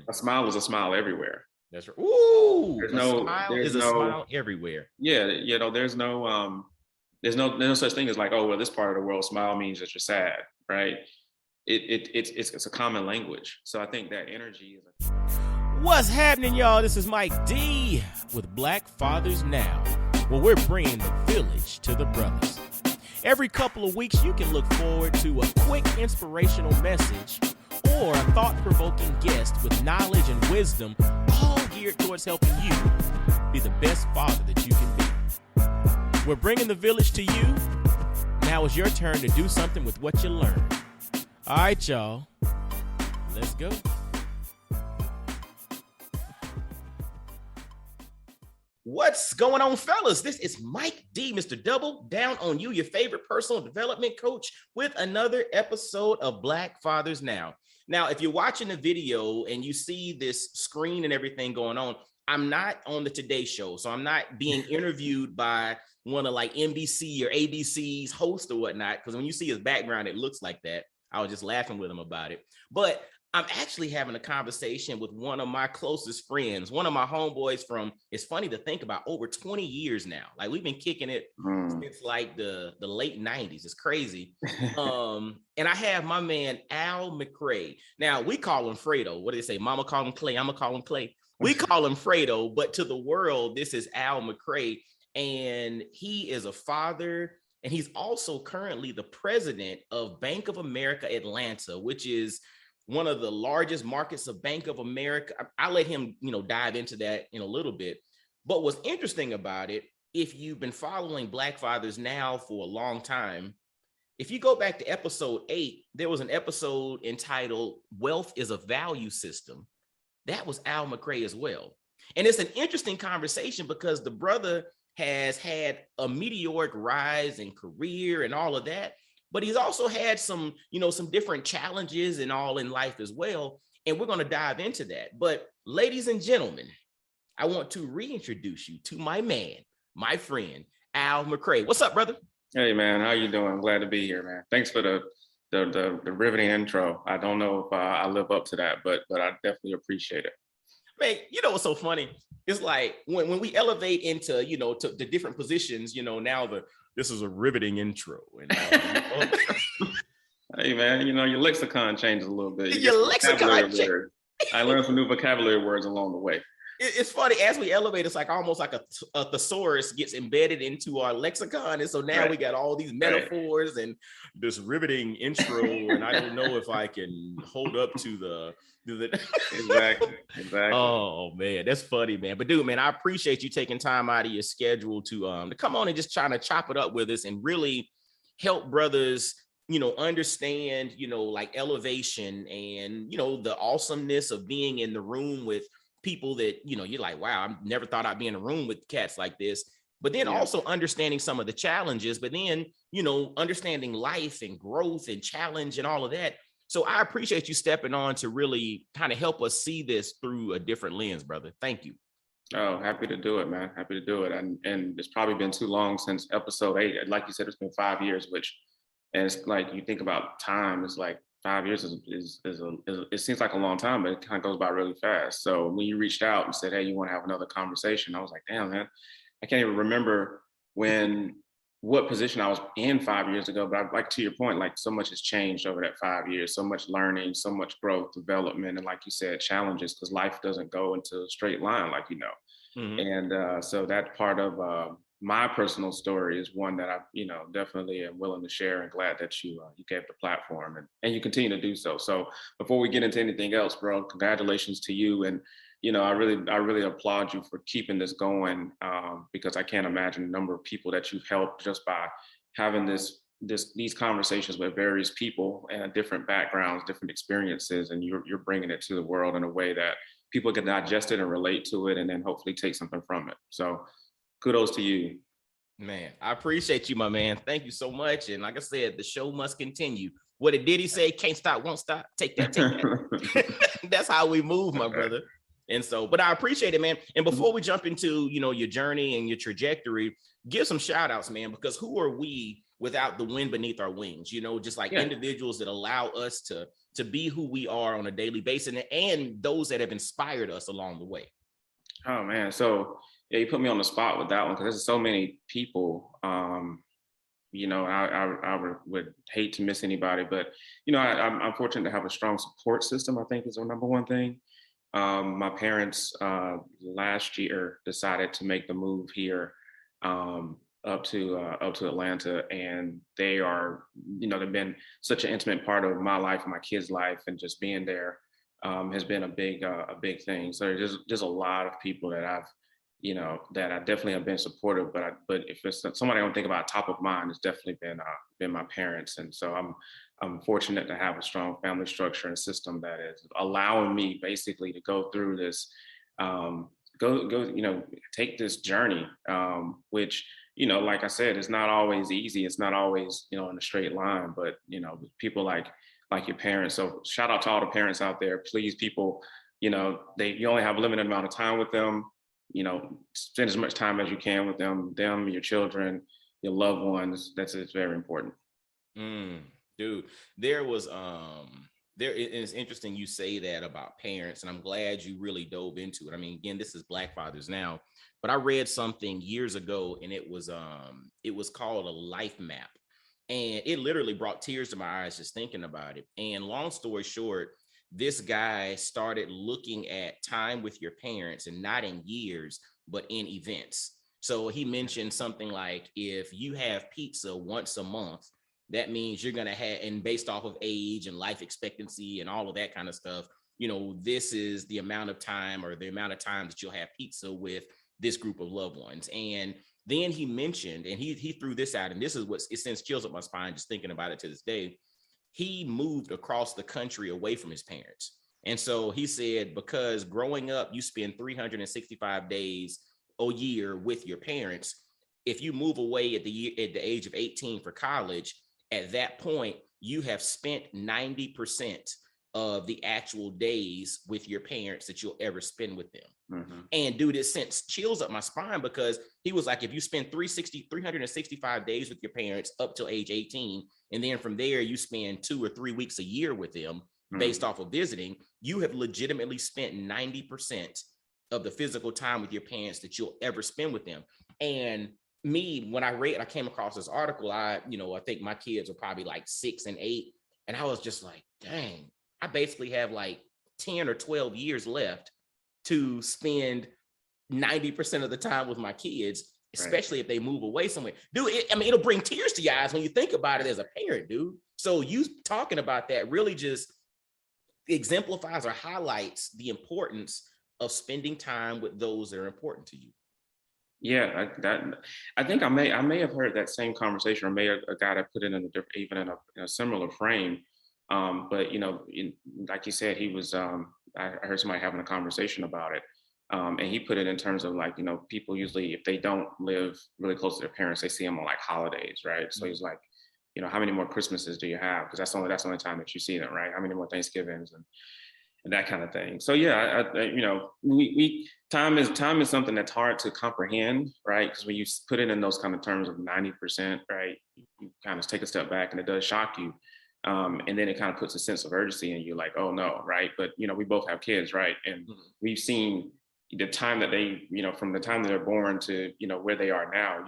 A smile is a smile everywhere. That's right. Ooh, There's a no, smile there's is a no, smile everywhere. yeah, there's no such thing as like, oh, well, this part of the world, smile means that you're sad, right? It's a common language. So I think that energy is. What's happening, y'all? This is Mike D with Black Fathers Now, where we're bringing the village to the brothers. Every couple of weeks, you can look forward to a quick inspirational message or a thought-provoking guest with knowledge and wisdom, all geared towards helping you be the best father that you can be. We're bringing the village to you. Now it's your turn to do something with what you learned. All right, y'all. Let's go. What's going on, fellas? This is Mike D, Mr. Double Down on You, your favorite personal development coach, with another episode of Black Fathers Now. Now, if you're watching the video and you see this screen and everything going on, I'm not on the Today Show, so I'm not being interviewed by one of like NBC or ABC's host or whatnot, because when you see his background, it looks like that. I was just laughing with him about it. But I'm actually having a conversation with one of my closest friends, one of my homeboys from, it's funny to think about, over 20 years now. Like we've been kicking it since like the late 90s. It's crazy. And I have my man, Al McRae. Now we call him Fredo. What do they say? Mama call him Clay. I'm gonna call him Clay. We call him Fredo, but to the world, this is Al McRae. And he is a father, and he's also currently the president of Bank of America Atlanta, which is one of the largest markets of Bank of America. I'll let him, dive into that in a little bit. But what's interesting about it, if you've been following Black Fathers Now for a long time, if you go back to episode 8, there was an episode entitled Wealth is a Value System. That was Al McRae as well. And it's an interesting conversation because the brother has had a meteoric rise in career and all of that. But he's also had some different challenges and all in life as well. And we're going to dive into that. But ladies and gentlemen, I want to reintroduce you to my man, my friend, Al McRae. What's up, brother? Hey, man. How you doing? Glad to be here, man. Thanks for the riveting intro. I don't know if I live up to that, but I definitely appreciate it. Man, you know what's so funny? It's like when we elevate into, to the different positions, now this is a riveting intro. And hey, man, your lexicon changes a little bit. Your lexicon changes. I learned some new vocabulary words along the way. It's funny, as we elevate, it's like almost like a thesaurus gets embedded into our lexicon. And so now we got all these metaphors and this riveting intro. And I don't know if I can hold up to the Exactly. Oh man, that's funny, man. But dude, man, I appreciate you taking time out of your schedule to come on and just trying to chop it up with us and really help brothers, understand, like elevation and, the awesomeness of being in the room with people that, you're like, wow, I never thought I'd be in a room with cats like this. But then also understanding some of the challenges, but then, understanding life and growth and challenge and all of that. So I appreciate you stepping on to really kind of help us see this through a different lens, brother. Thank you. Oh, happy to do it, man. Happy to do it. And it's probably been too long since episode 8. Like you said, it's been 5 years, and it's like, you think about time, it's like 5 years it seems like a long time, but it kind of goes by really fast. So when you reached out and said, hey, you want to have another conversation? I was like, damn, man, I can't even remember what position I was in 5 years ago, but like to your point, like so much has changed over that 5 years, so much learning, so much growth, development, and like you said, challenges, because life doesn't go into a straight line, like Mm-hmm. And so that part of my personal story is one that I, definitely am willing to share, and glad that you gave the platform and you continue to do so. So before we get into anything else, bro, congratulations to you. And I really applaud you for keeping this going, because I can't imagine the number of people that you've helped just by having these conversations with various people and different backgrounds, different experiences, and you're bringing it to the world in a way that people can digest it and relate to it, and then hopefully take something from it. So kudos to you. Man, I appreciate you, my man. Thank you so much. And like I said, the show must continue. What did he say? Can't stop, won't stop. Take that. That's how we move, my brother. And so, but I appreciate it, man. And before we jump into, your journey and your trajectory, give some shout outs, man, because who are we without the wind beneath our wings? Just like individuals that allow us to to be who we are on a daily basis, and those that have inspired us along the way? Oh man, so yeah, you put me on the spot with that one because there's so many people. I would hate to miss anybody, but I'm fortunate to have a strong support system. I think is the number one thing. My parents last year decided to make the move here up to Atlanta, and they are, they've been such an intimate part of my life and my kids' life, and just being there has been a big thing. So there's a lot of people that that I definitely have been supportive, but if it's somebody I don't think about top of mind, it's definitely been my parents, and so I'm fortunate to have a strong family structure and system that is allowing me basically to go through this, take this journey, which like I said, it's not always easy. It's not always in a straight line, but people like your parents. So shout out to all the parents out there. Please, people, you only have a limited amount of time with them. Spend as much time as you can with them, your children, your loved ones. It's very important. Dude, there was it's interesting you say that about parents, and I'm glad you really dove into it. I mean, again, this is Black Fathers Now, but I read something years ago, and it was called a life map, and it literally brought tears to my eyes just thinking about it. And long story short, this guy started looking at time with your parents, and not in years, but in events. So he mentioned something like, if you have pizza once a month, that means you're going to have, and based off of age and life expectancy and all of that kind of stuff, this is the amount of time, or the amount of times that you'll have pizza with this group of loved ones. And then he mentioned, and he threw this out, and this is what it sends chills up my spine just thinking about it to this day. He moved across the country away from his parents. And so he said, because growing up, you spend 365 days a year with your parents. If you move away at the age of 18 for college, at that point, you have spent 90% of the actual days with your parents that you'll ever spend with them. Mm-hmm. And dude, it sent chills up my spine, because he was like, if you spend 365 days with your parents up till age 18, and then from there you spend 2 or 3 weeks a year with them based off of visiting, you have legitimately spent 90% of the physical time with your parents that you'll ever spend with them. And me, when I came across this article, I think my kids were probably like 6 and 8. And I was just like, dang, I basically have like 10 or 12 years left to spend 90% of the time with my kids, especially if they move away somewhere. Dude, it'll bring tears to your eyes when you think about it as a parent, dude. So you talking about that really just exemplifies or highlights the importance of spending time with those that are important to you. Yeah, I think I may have heard that same conversation, or may have a guy that put it in a different, even in a similar frame. But like you said, he was. I heard somebody having a conversation about it, and he put it in terms of like, people usually, if they don't live really close to their parents, they see them on like holidays, right? So he's like, how many more Christmases do you have? Because that's the only time that you see them, right? How many more Thanksgivings and that kind of thing. So yeah, we time is something that's hard to comprehend, right? Because when you put it in those kind of terms of 90%, right, you kind of take a step back, and it does shock you. And then it kind of puts a sense of urgency in you, like, oh no, right? But we both have kids, right? And we've seen the time that they, from the time that they're born to where they are now.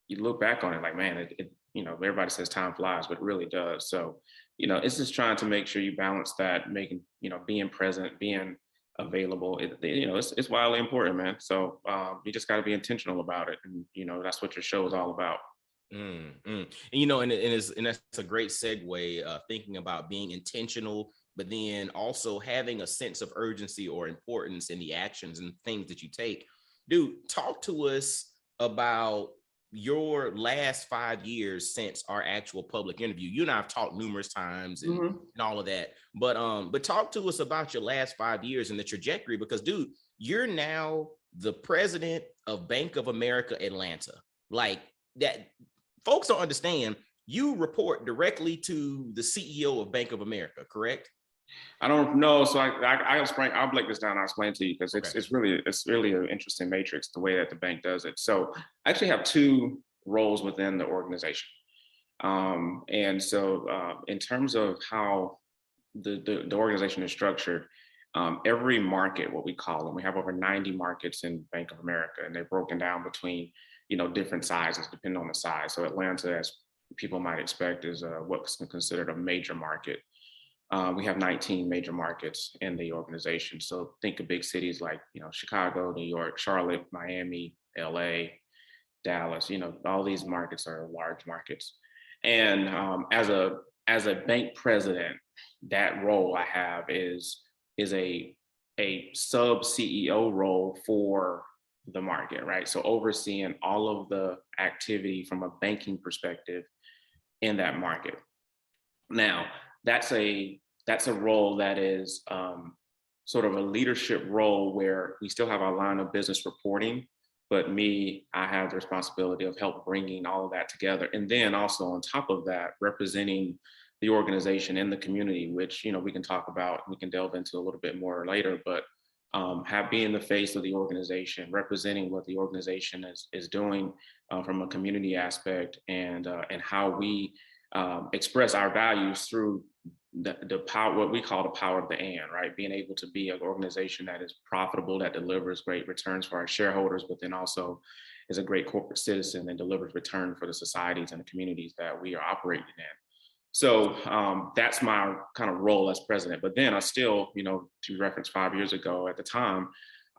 You look back on it like, man, it everybody says time flies, but it really does. So it's just trying to make sure you balance that, making being present, being available. It's wildly important, man. So you just got to be intentional about it, and that's what your show is all about. And that's a great segue, thinking about being intentional, but then also having a sense of urgency or importance in the actions and things that you take. Dude, talk to us about your last 5 years since our actual public interview. You and I have talked numerous times and all of that, but talk to us about your last 5 years and the trajectory, because dude, you're now the president of Bank of America Atlanta. Like that, folks don't understand. You report directly to the CEO of Bank of America, correct? I don't know. So I'll break this down. I'll explain to you, because it's really an interesting matrix, the way that the bank does it. So I actually have 2 roles within the organization. And so in terms of how the organization is structured, every market, what we call them, we have over 90 markets in Bank of America, and they're broken down between, different sizes depending on the size. So Atlanta, as people might expect, is what's considered a major market. We have 19 major markets in the organization. So think of big cities like, Chicago, New York, Charlotte, Miami, LA, Dallas. All these markets are large markets. And as a bank president, that role I have is a sub CEO role for the market, right? So overseeing all of the activity from a banking perspective in that market. Now, that's a role that is sort of a leadership role where we still have our line of business reporting, but I have the responsibility of help bringing all of that together. And then also on top of that, representing the organization in the community, which, we can talk about, we can delve into a little bit more later, but being the face of the organization, representing what the organization is doing from a community aspect, and how we express our values through the power, what we call the power of the and, right? Being able to be an organization that is profitable, that delivers great returns for our shareholders, but then also is a great corporate citizen and delivers return for the societies and the communities that we are operating in. So that's my kind of role as president. But then I still, to reference 5 years ago, at the time,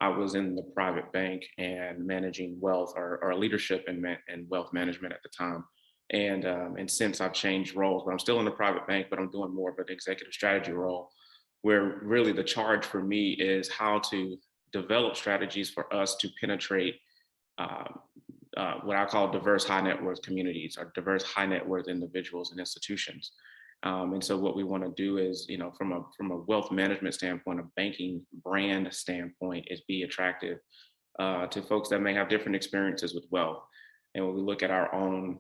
I was in the private bank and managing wealth, or leadership and wealth management at the time. And since I've changed roles, but I'm still in the private bank, but I'm doing more of an executive strategy role, where really the charge for me is how to develop strategies for us to penetrate what I call diverse high net worth communities, or diverse high net worth individuals and institutions. And so what we want to do is, from a wealth management standpoint, a banking brand standpoint, is be attractive to folks that may have different experiences with wealth. And when we look at our own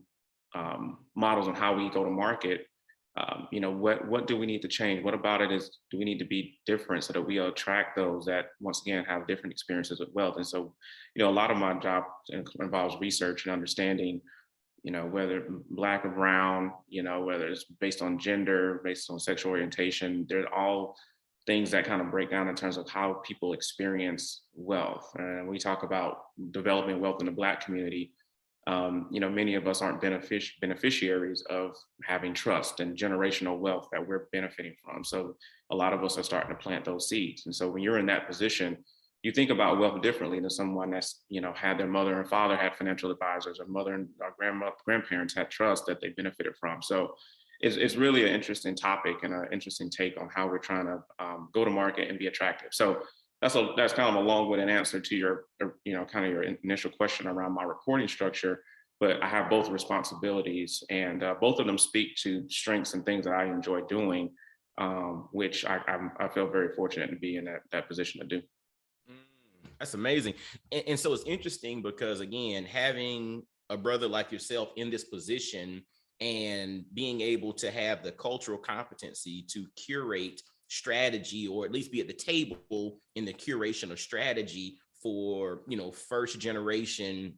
models on how we go to market, what do we need to change? What about it do we need to be different so that we attract those that, once again, have different experiences with wealth? And so, a lot of my job involves research and understanding, whether Black or brown, whether it's based on gender, based on sexual orientation, they're all things that kind of break down in terms of how people experience wealth. And we talk about developing wealth in the Black community. Many of us aren't beneficiaries of having trust and generational wealth that we're benefiting from. So a lot of us are starting to plant those seeds. And so when you're in that position, you think about wealth differently than someone that's, had their mother and father had financial advisors, or mother and grandparents had trust that they benefited from. So it's really an interesting topic and an interesting take on how we're trying to go to market and be attractive. So that's kind of a long-winded answer to your, kind of your initial question around my reporting structure. But I have both responsibilities, and both of them speak to strengths and things that I enjoy doing, which I feel very fortunate to be in that position to do. That's amazing. And so it's interesting because, again, having a brother like yourself in this position and being able to have the cultural competency to curate strategy, or at least be at the table in the curation of strategy for, first generation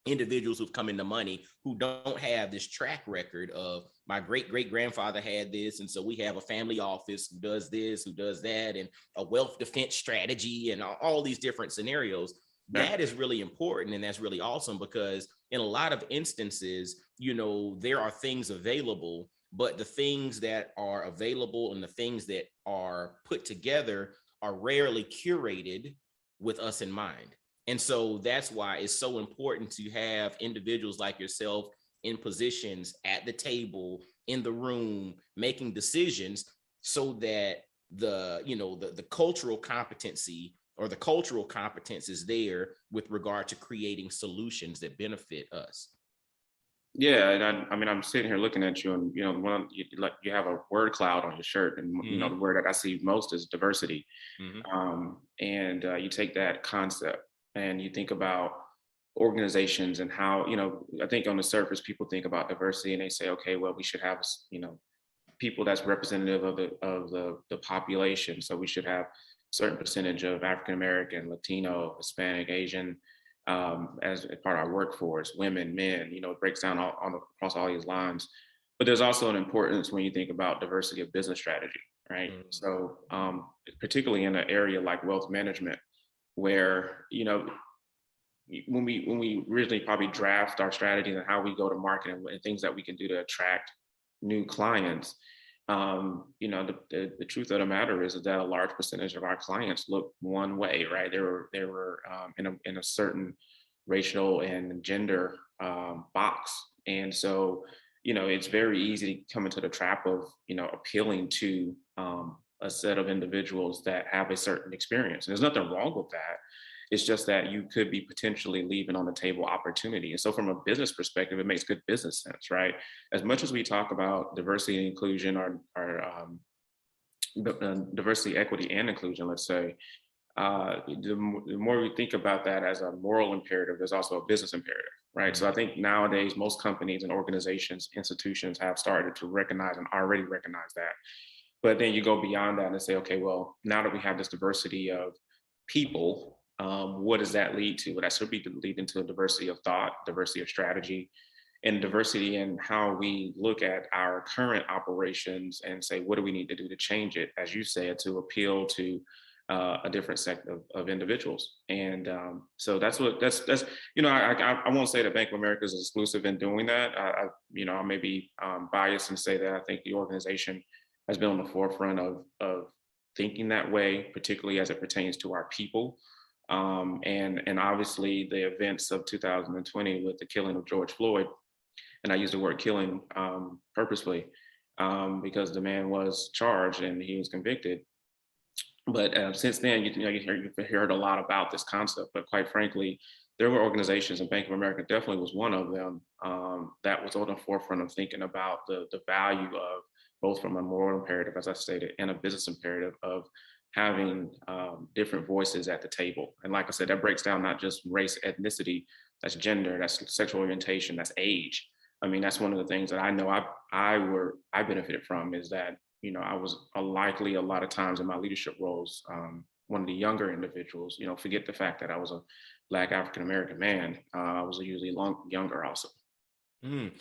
individuals who've come into money, who don't have this track record of, my great grandfather had this, and so we have a family office who does this, who does that, and a wealth defense strategy, and all these different scenarios. That is really important, and that's really awesome, because in a lot of instances, there are things available, but the things that are available and the things that are put together are rarely curated with us in mind. And so that's why it's so important to have individuals like yourself in positions at the table, in the room, making decisions, so that the cultural competency, or the cultural competence, is there with regard to creating solutions that benefit us. Yeah, and I'm sitting here looking at you, and you have a word cloud on your shirt, and the word that I see most is diversity. And you take that concept and you think about organizations and how, I think on the surface people think about diversity and they say, okay, well, we should have people that's representative of the population, so we should have a certain percentage of African American, Latino, Hispanic, Asian, as part of our workforce, women, men, it breaks down across all these lines. But there's also an importance when you think about diversity of business strategy, right? Mm. So particularly in an area like wealth management, where when we originally probably draft our strategies and how we go to market and things that we can do to attract new clients, the truth of the matter is that a large percentage of our clients look one way, right? They were in a certain racial and gender box, and so it's very easy to come into the trap of appealing to a set of individuals that have a certain experience. And there's nothing wrong with that. It's just that you could be potentially leaving on the table opportunity. And so, from a business perspective, it makes good business sense, right? As much as we talk about diversity and inclusion, or diversity, equity, and inclusion, let's say, the more we think about that as a moral imperative, there's also a business imperative, right? So I think nowadays most companies and organizations, institutions have started to recognize and already recognize that. But then you go beyond that and say, okay, well, now that we have this diversity of people, what does that lead to? Well, that should be leading to a diversity of thought, diversity of strategy, and diversity in how we look at our current operations and say, what do we need to do to change it, as you said, to appeal to a different set of individuals. And so that's I won't say that Bank of America is exclusive in doing that. I may be biased and say that I think the organization has been on the forefront of thinking that way, particularly as it pertains to our people. And obviously the events of 2020 with the killing of George Floyd, and I use the word killing purposely because the man was charged and he was convicted. But since then, you've heard a lot about this concept. But quite frankly, there were organizations, and Bank of America definitely was one of them, that was on the forefront of thinking about the value of, both from a moral imperative, as I stated, and a business imperative of having different voices at the table. And like I said, that breaks down not just race, ethnicity, that's gender, that's sexual orientation, that's age. I mean, that's one of the things that I know I benefited from, is that I was likely a lot of times in my leadership roles, one of the younger individuals. Forget the fact that I was a Black African American man. I was usually younger also. Dude,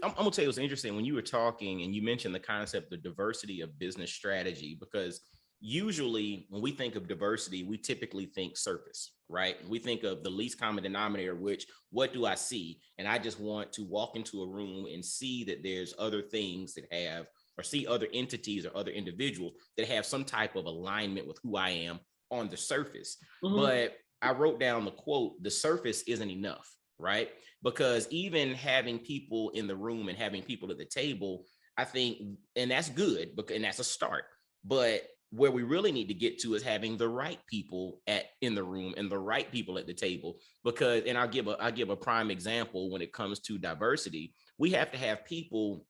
I'm gonna tell you what's interesting when you were talking and you mentioned the concept of diversity of business strategy, because usually when we think of diversity, we typically think surface, right? We think of the least common denominator, which, what do I see? And I just want to walk into a room and see that there's other things that have, or see other entities or other individuals that have some type of alignment with who I am on the surface. Mm-hmm. But I wrote down the quote, the surface isn't enough, right? Because even having people in the room and having people at the table, I think, and that's good, and that's a start. But where we really need to get to is having the right people in the room and the right people at the table. Because, and I'll give a prime example when it comes to diversity. We have to have people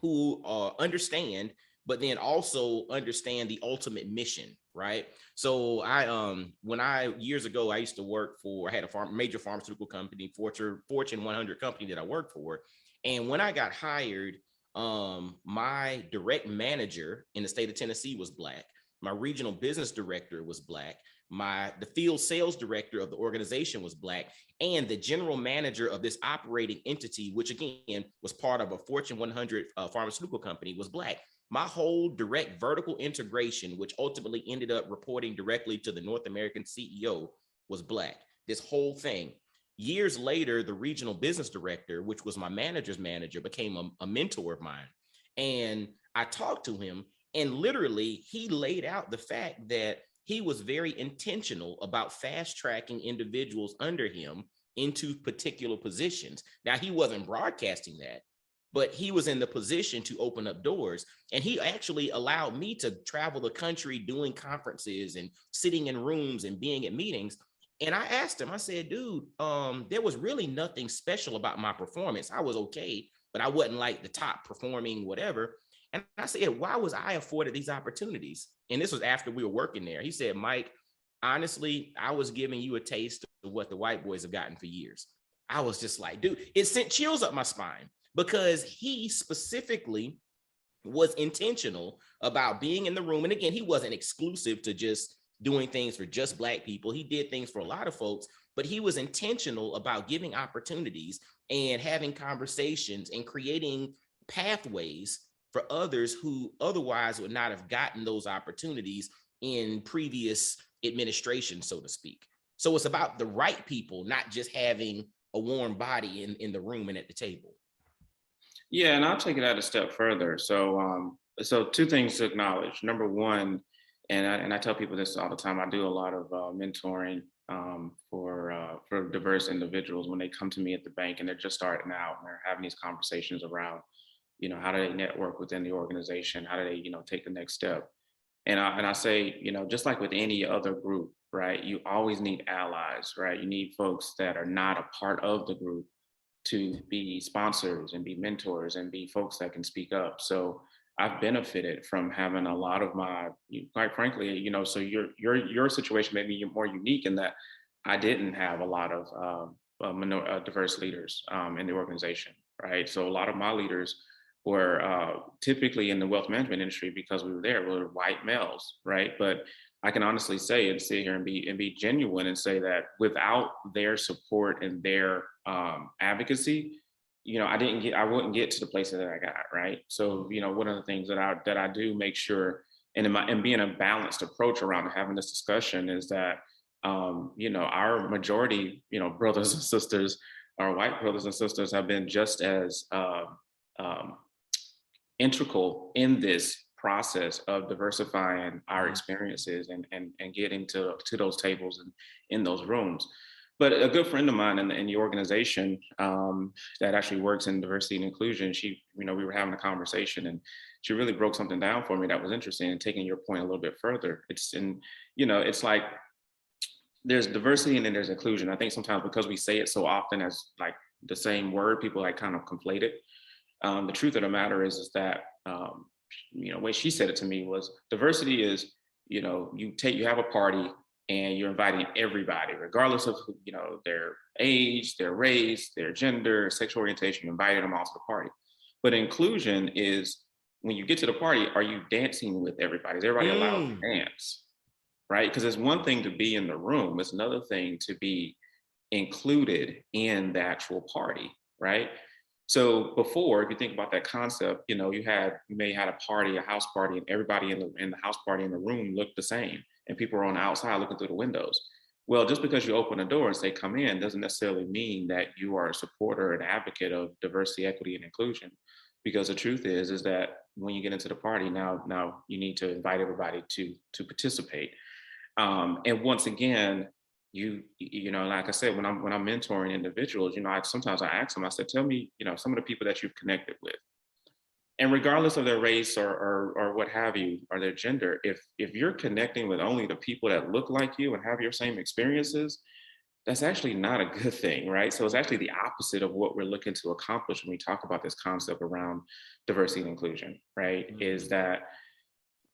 who understand, but then also understand the ultimate mission, right? So years ago, I used to work for, I had a major pharmaceutical company, Fortune 100 company that I worked for. And when I got hired, my direct manager in the state of Tennessee was Black. My regional business director was Black. The field sales director of the organization was Black, and the general manager of this operating entity, which again was part of a Fortune 100 pharmaceutical company, was Black. My whole direct vertical integration, which ultimately ended up reporting directly to the North American CEO, was Black. This whole thing. Years later, the regional business director, which was my manager's manager, became a mentor of mine. And I talked to him, and literally he laid out the fact that he was very intentional about fast tracking individuals under him into particular positions. Now, he wasn't broadcasting that, but he was in the position to open up doors. And he actually allowed me to travel the country doing conferences and sitting in rooms and being at meetings. And I asked him, I said, dude, there was really nothing special about my performance. I was okay, but I wasn't like the top performing whatever. And I said, why was I afforded these opportunities? And this was after we were working there. He said, Mike, honestly, I was giving you a taste of what the white boys have gotten for years. I was just like, dude, it sent chills up my spine, because he specifically was intentional about being in the room. And again, he wasn't exclusive to just doing things for just Black people. He did things for a lot of folks, but he was intentional about giving opportunities and having conversations and creating pathways for others who otherwise would not have gotten those opportunities in previous administration, so to speak. So it's about the right people, not just having a warm body in the room and at the table. Yeah, and I'll take it out a step further. So two things to acknowledge. Number one, and I tell people this all the time. I do a lot of mentoring for diverse individuals when they come to me at the bank and they're just starting out and they're having these conversations around, how do they network within the organization? How do they, take the next step? And I say, just like with any other group, right? You always need allies, right? You need folks that are not a part of the group to be sponsors and be mentors and be folks that can speak up. So I've benefited from having a lot of quite frankly, so your situation may be more unique in that I didn't have a lot of diverse leaders in the organization, right? So a lot of my leaders were typically in the wealth management industry because we were there, we were white males, right? But I can honestly say and sit here and be genuine and say that without their support and their advocacy, I wouldn't get to the places that I got, right? So, one of the things that I do make sure, and being a balanced approach around having this discussion is that, our majority, brothers and sisters, our white brothers and sisters have been just as um, integral in this process of diversifying our experiences and getting to those tables and in those rooms. But a good friend of mine in the organization that actually works in diversity and inclusion, we were having a conversation and she really broke something down for me that was interesting. And taking your point a little bit further, it's like there's diversity and then there's inclusion. I think sometimes because we say it so often as like the same word, people like kind of conflate it. The truth of the matter is that the way she said it to me was diversity is, you have a party and you're inviting everybody, regardless of their age, their race, their gender, sexual orientation, you invited them all to the party. But inclusion is when you get to the party, are you dancing with everybody? Is everybody allowed to dance? Right? Because it's one thing to be in the room, it's another thing to be included in the actual party, right? So before, if you think about that concept, you may have a party, a house party, and everybody in the house party in the room looked the same, and people are on the outside looking through the windows. Well, just because you open a door and say come in doesn't necessarily mean that you are a supporter and advocate of diversity, equity, and inclusion. Because the truth is that when you get into the party, now you need to invite everybody to participate. And once again, like I said, when I'm mentoring individuals, sometimes I ask them, I said, tell me, some of the people that you've connected with. And regardless of their race or what have you, or their gender, if you're connecting with only the people that look like you and have your same experiences, that's actually not a good thing, right? So it's actually the opposite of what we're looking to accomplish when we talk about this concept around diversity and inclusion, right? Mm-hmm. Is that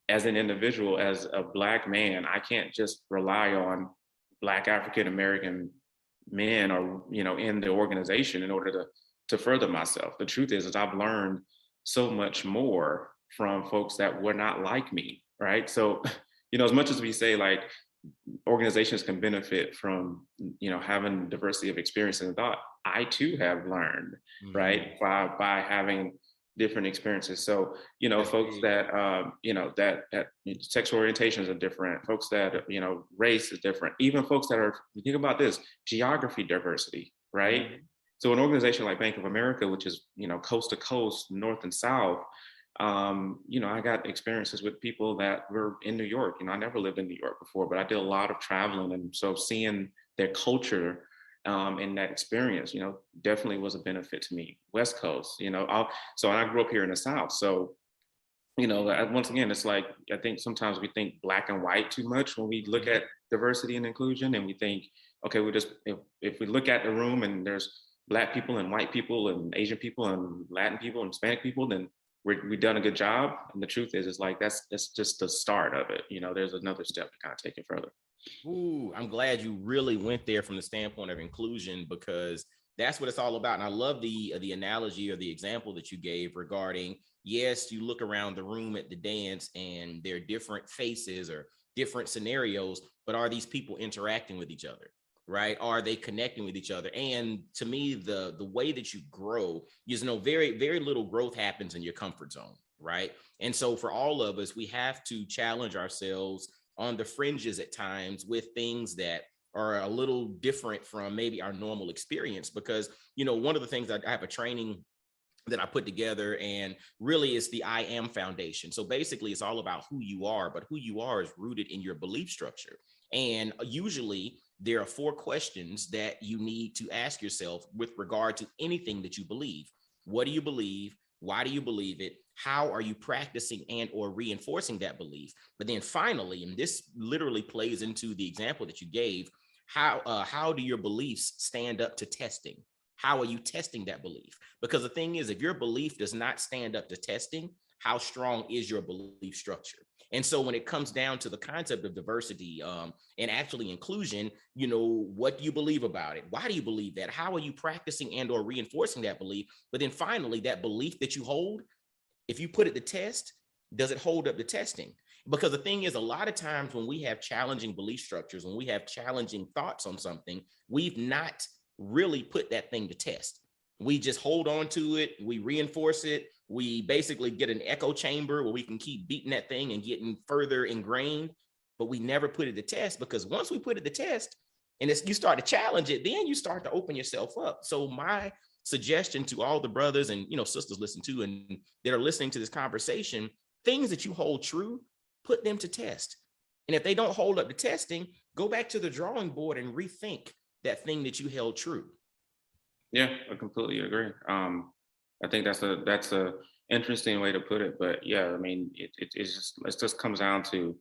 as an individual, as a Black man, I can't just rely on Black African American men or in the organization in order to further myself. The truth is I've learned so much more from folks that were not like me, right? So, as much as we say like organizations can benefit from having diversity of experience and thought, I too have learned, mm-hmm. right, by having different experiences. So, folks that, that sexual orientations are different, folks that, race is different, even folks that are, you think about this, geography diversity, right? Mm-hmm. So an organization like Bank of America, which is, coast to coast, north and south, I got experiences with people that were in New York. I never lived in New York before, but I did a lot of traveling. And so seeing their culture and that experience, definitely was a benefit to me. West Coast, so I grew up here in the South. So, once again, it's like, I think sometimes we think Black and white too much when we look at diversity and inclusion. And we think, okay, if we look at the room and there's Black people and white people and Asian people and Latin people and Hispanic people, then we've done a good job. And the truth is, it's like, that's just the start of it. There's another step to kind of take it further. Ooh, I'm glad you really went there from the standpoint of inclusion, because that's what it's all about. And I love the analogy or the example that you gave regarding, yes, you look around the room at the dance and there are different faces or different scenarios, but are these people interacting with each other? Right? Are they connecting with each other? And to me, the way that you grow, very, very little growth happens in your comfort zone, right? And so for all of us, we have to challenge ourselves on the fringes at times with things that are a little different from maybe our normal experience. Because, one of the things I have a training that I put together, and really it's the I Am Foundation. So basically it's all about who you are, but who you are is rooted in your belief structure. And usually there are 4 questions that you need to ask yourself with regard to anything that you believe. What do you believe? Why do you believe it? How are you practicing and or reinforcing that belief? But then finally, and this literally plays into the example that you gave, how do your beliefs stand up to testing? How are you testing that belief? Because the thing is, if your belief does not stand up to testing, how strong is your belief structure? And so when it comes down to the concept of diversity and actually inclusion, what do you believe about it? Why do you believe that? How are you practicing and or reinforcing that belief? But then finally, that belief that you hold, if you put it to test, does it hold up to testing? Because the thing is, a lot of times when we have challenging belief structures, when we have challenging thoughts on something, we've not really put that thing to test. We just hold on to it. We reinforce it. We basically get an echo chamber where we can keep beating that thing and getting further ingrained, but we never put it to test, because once we put it to test and you start to challenge it, then you start to open yourself up. So my suggestion to all the brothers and sisters listen to and that are listening to this conversation, things that you hold true, put them to test. And if they don't hold up to testing, go back to the drawing board and rethink that thing that you held true. Yeah, I completely agree. I think that's a interesting way to put it, but yeah, I mean, it just comes down to,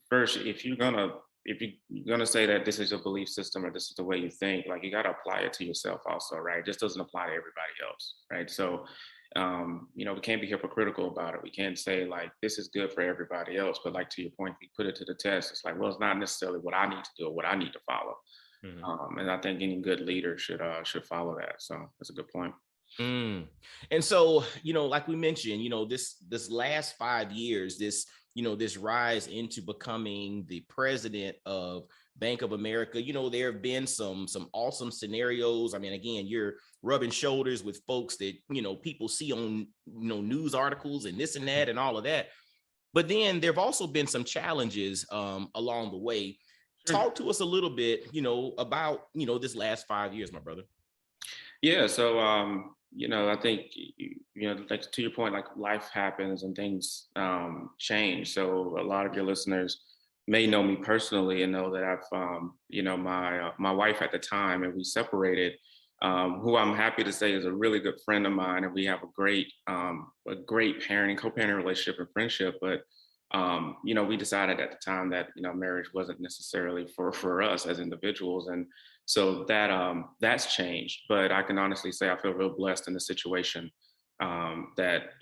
first, if you're gonna say that this is your belief system or this is the way you think, like, you got to apply it to yourself also, right? It just doesn't apply to everybody else, right? So, we can't be hypocritical about it. We can't say like this is good for everybody else, but like to your point, if you put it to the test, it's like, well, it's not necessarily what I need to do or what I need to follow. Mm-hmm. And I think any good leader should follow that. So that's a good point. And so, like we mentioned, this last 5 years, this rise into becoming the president of Bank of America, there have been some awesome scenarios. I mean, again, you're rubbing shoulders with folks that, people see on, news articles and this and that and all of that. But then there've also been some challenges along the way. Talk to us a little bit, about, this last 5 years, my brother. Yeah. So, I think, like to your point, like life happens and things change. So a lot of your listeners may know me personally and know that I've, my wife at the time, and we separated, who I'm happy to say is a really good friend of mine. And we have a great co-parenting relationship and friendship. But, we decided at the time that, marriage wasn't necessarily for us as individuals. And so that's changed, but I can honestly say I feel real blessed in the situation that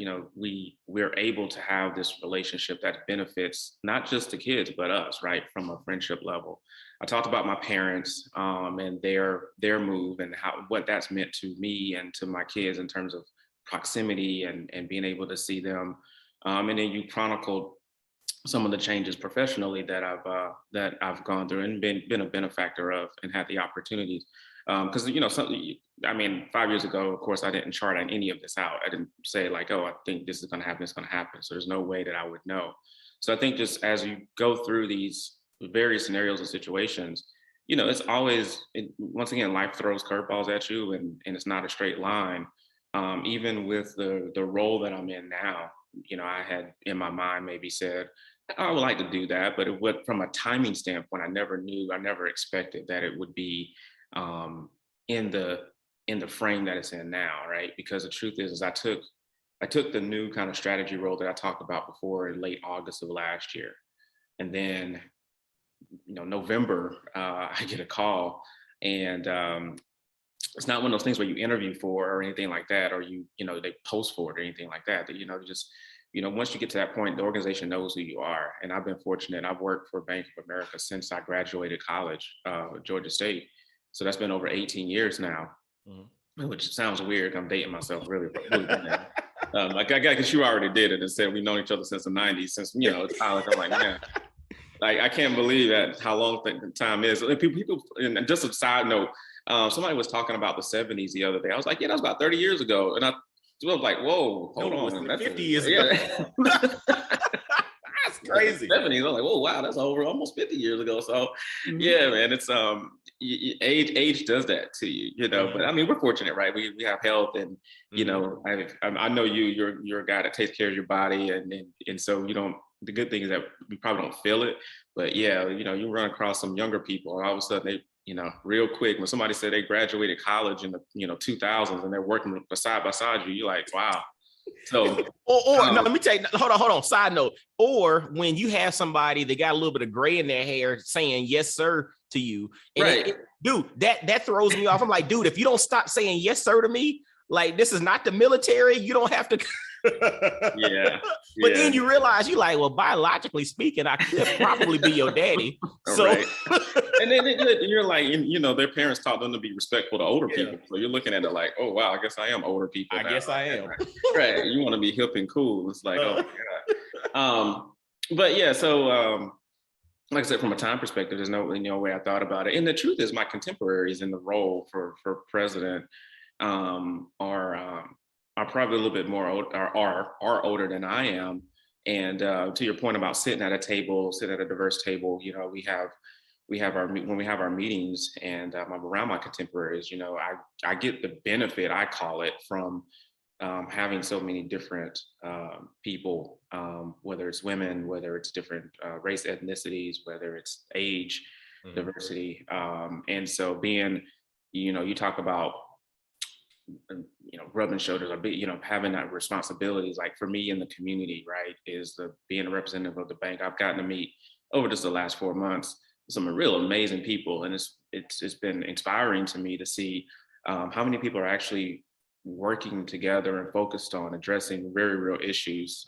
we're able to have this relationship that benefits not just the kids but us, right, from a friendship level. I talked about my parents and their move and what that's meant to me and to my kids in terms of proximity and being able to see them, and then you chronicled some of the changes professionally that I've gone through and been a benefactor of and had the opportunities. Because 5 years ago, of course, I didn't chart on any of this out. I didn't say like, oh, I think this is going to happen. It's going to happen. So there's no way that I would know. So I think just as you go through these various scenarios and situations, it's always, once again, life throws curveballs at you, and it's not a straight line. Even with the role that I'm in now, I had in my mind maybe said, I would like to do that, but from a timing standpoint, I never expected that it would be in the frame that it's in now, right? Because the truth is I took the new kind of strategy role that I talked about before in late August of last year, and then November I get a call, and it's not one of those things where you interview for or anything like that, or they post for it or anything like that. Just once you get to that point, the organization knows who you are. And I've been fortunate. I've worked for Bank of America since I graduated college, Georgia State. So that's been over 18 years now, which sounds weird. I'm dating myself really. Like I guess you already did it and said we've known each other since the 90s, since college. I'm like, man, like I can't believe that how long the time is. And people, and just a side note, somebody was talking about the 70s the other day. I was like, yeah, that was about 30 years ago. And So I'm like, whoa, hold No, it's on. like That's 50 years ago. yeah. That's crazy. 70s. I'm like, oh wow, that's over almost 50 years ago. So Mhm. yeah, man, it's age does that to you, you know. But I mean, we're fortunate, right? We have health, and you know, I know you're a guy that takes care of your body, and so you don't. The good thing is that we probably don't feel it, but yeah, you know, you run across some younger people, and all of a sudden they, you know, real quick when somebody said they graduated college in the 2000s and they're working side by side you, you're like, wow. So or no, let me tell you, hold on. Side note, or when you have somebody that got a little bit of gray in their hair saying yes, sir, to you, and right. dude, that throws me off. I'm like, dude, if you don't stop saying yes, sir, to me, like this is not the military, you don't have to. Yeah. But then you realize you like, well, biologically speaking, I could probably be your daddy. So right. And then you're like, you know, their parents taught them to be respectful to older people. So you're looking at it like, oh wow, I guess I am older people. I Now. guess I am. Right. You want to be hip and cool. It's like, oh my God. But yeah, so like I said, from a time perspective, there's no way I thought about it. And the truth is, my contemporaries in the role for president are probably a little bit more are older than I am. And to your point about sitting at a diverse table, you know, when we have our meetings, and I'm around my contemporaries, you know, I get the benefit, I call it, from having so many different people, whether it's women, whether it's different race, ethnicities, whether it's age, diversity, and so being, you know, you talk about, you know, rubbing shoulders or you know, having that responsibilities. Like for me in the community, right, is being a representative of the bank. I've gotten to meet over just the last 4 months some real amazing people, and it's been inspiring to me to see how many people are actually working together and focused on addressing very real issues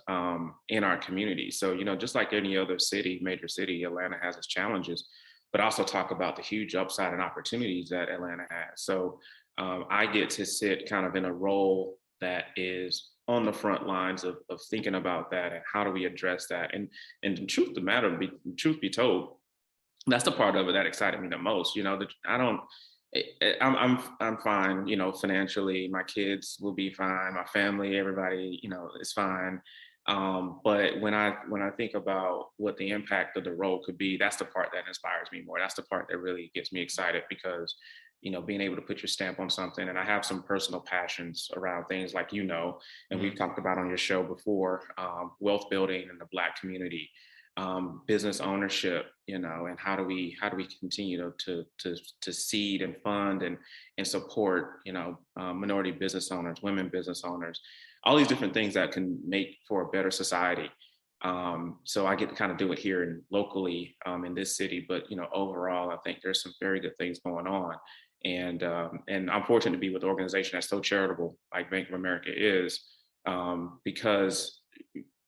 in our community. So, you know, just like any other major city, Atlanta has its challenges, but also talk about the huge upside and opportunities that Atlanta has. So I get to sit kind of in a role that is on the front lines of thinking about that and how do we address that. And the truth be told, that's the part of it that excited me the most. You know, I'm fine, you know, financially. My kids will be fine. My family, everybody, you know, is fine. But when I think about what the impact of the role could be, that's the part that inspires me more. That's the part that really gets me excited because, you know, being able to put your stamp on something. And I have some personal passions around things like, you know, and we've talked about on your show before, wealth building in the Black community, business ownership, you know, and how do we continue to seed and fund and support, you know, minority business owners, women business owners, all these different things that can make for a better society. So I get to kind of do it here and locally in this city, but you know, overall, I think there's some very good things going on, and I'm fortunate to be with an organization that's so charitable, like Bank of America is, because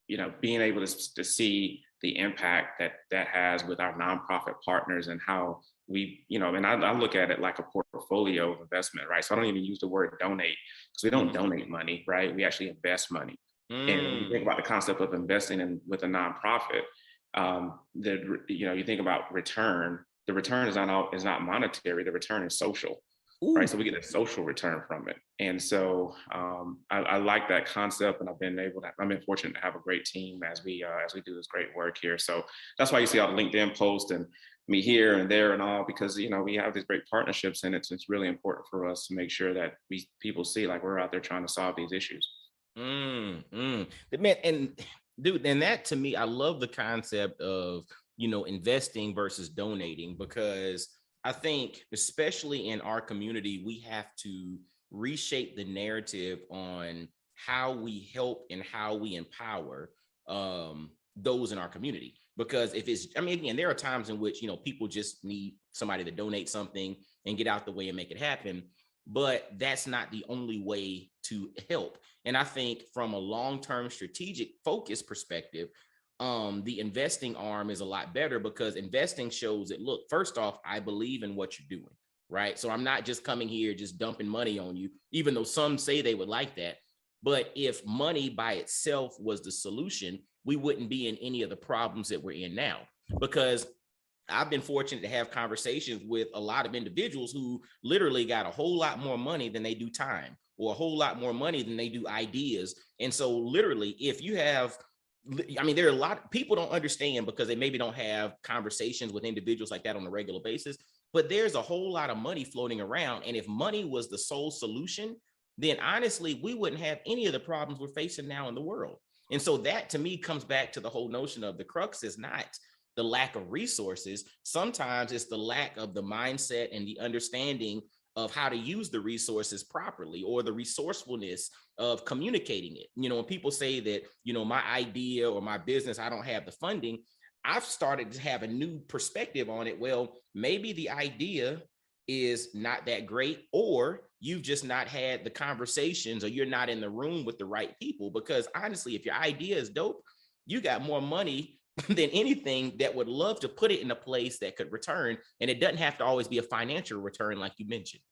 you know, being able to see the impact that has with our nonprofit partners and how we, you know, and I look at it like a portfolio of investment, right? So I don't even use the word donate because we don't donate money, right? We actually invest money. And when you think about the concept of investing in with a nonprofit, you know, you think about return. The return is not monetary. The return is social. Ooh. Right, so we get a social return from it, and so I like that concept, and I've been fortunate to have a great team as we do this great work here. So that's why you see all the LinkedIn posts and me here and there and all, because you know we have these great partnerships, and it's really important for us to make sure that people see like we're out there trying to solve these issues. Man, and dude, and that to me, I love the concept of, you know, investing versus donating, because I think, especially in our community, we have to reshape the narrative on how we help and how we empower those in our community. Because if it's, I mean, again, there are times in which, you know, people just need somebody to donate something and get out the way and make it happen. But that's not the only way to help. And I think from a long-term strategic focus perspective, the investing arm is a lot better, because investing shows that, look, first off, I believe in what you're doing, right? So I'm not just coming here just dumping money on you, even though some say they would like that. But if money by itself was the solution, we wouldn't be in any of the problems that we're in now. Because I've been fortunate to have conversations with a lot of individuals who literally got a whole lot more money than they do time, or a whole lot more money than they do ideas. And so literally, if you have, I mean, there are a lot of people don't understand because they maybe don't have conversations with individuals like that on a regular basis, but there's a whole lot of money floating around. And if money was the sole solution, then honestly, we wouldn't have any of the problems we're facing now in the world. And so that to me comes back to the whole notion of the crux is not the lack of resources. Sometimes it's the lack of the mindset and the understanding of how to use the resources properly, or the resourcefulness of communicating it. When people say that, my idea or my business, I don't have the funding, I've started to have a new perspective on it. Well, maybe the idea is not that great, or you've just not had the conversations, or you're not in the room with the right people. Because honestly, if your idea is dope, you got more money than anything that would love to put it in a place that could return. And it doesn't have to always be a financial return, like you mentioned.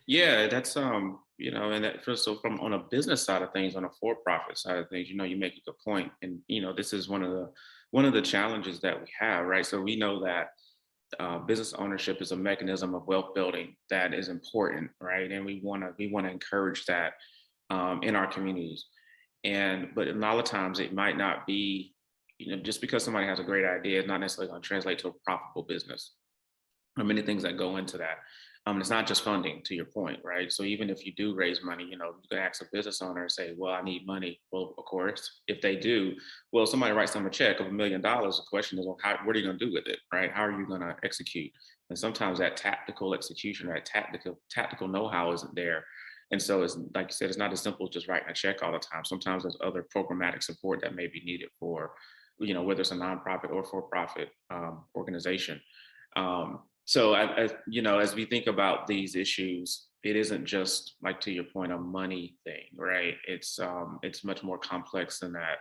Yeah, that's and that so from on a business side of things, on a for-profit side of things, you make a good point. And this is one of the challenges that we have, right? So we know that business ownership is a mechanism of wealth building that is important, right? And we want to encourage that in our communities. But a lot of times it might not be, just because somebody has a great idea, it's not necessarily going to translate to a profitable business. There are many things that go into that. It's not just funding, to your point, right? So even if you do raise money, you can ask a business owner and say, well, I need money. Well, of course, if they do, well, somebody writes them a check of $1 million. The question is, well, what are you going to do with it, right? How are you going to execute? And sometimes that tactical execution, that tactical know-how isn't there. And so it's like you said, it's not as simple as just writing a check all the time. Sometimes there's other programmatic support that may be needed for, whether it's a nonprofit or for-profit organization. So as we think about these issues, it isn't just, like, to your point, a money thing, right? It's much more complex than that.